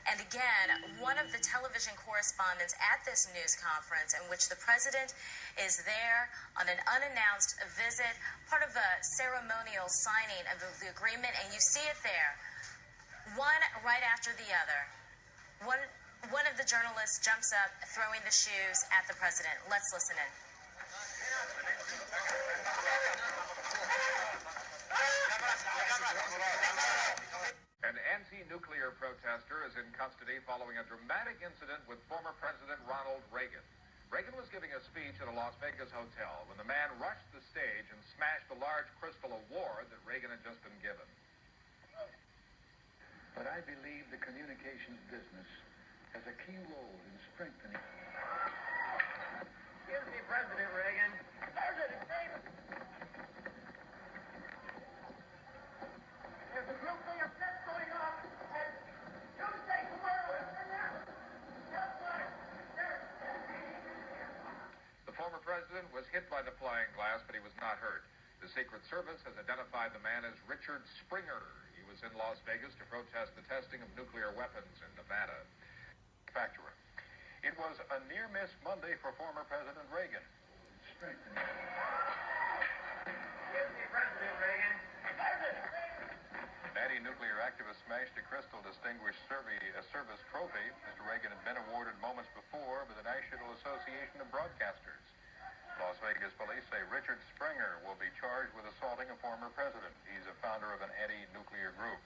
And again, one of the television correspondents at this news conference in which the president is there on an unannounced visit, part of a ceremonial signing of the agreement, and you see it there, one right after the other. One of the journalists jumps up, throwing the shoes at the president. Let's listen in. An anti-nuclear protester is in custody following a dramatic incident with former President Ronald Reagan. Reagan was giving a speech at a Las Vegas hotel when the man rushed the stage and smashed a large crystal award that Reagan had just been given. But I believe the communications business has a key role in strengthening. Excuse me, President Reagan. President Reagan. There's a nuclear test going on at Tuesday tomorrow. The former president was hit by the flying glass, but he was not hurt. The Secret Service has identified the man as Richard Springer. He was in Las Vegas to protest the testing of nuclear weapons in Nevada. Manufacturer. It was a near-miss Monday for former President Reagan. Strengthening. Excuse me, President Reagan. President Reagan. Anti-nuclear activist smashed a Crystal Distinguished Service trophy. Mr. Reagan had been awarded moments before by the National Association of Broadcasters. Las Vegas police say Richard Springer will be charged with assaulting a former president. He's a founder of an anti-nuclear group.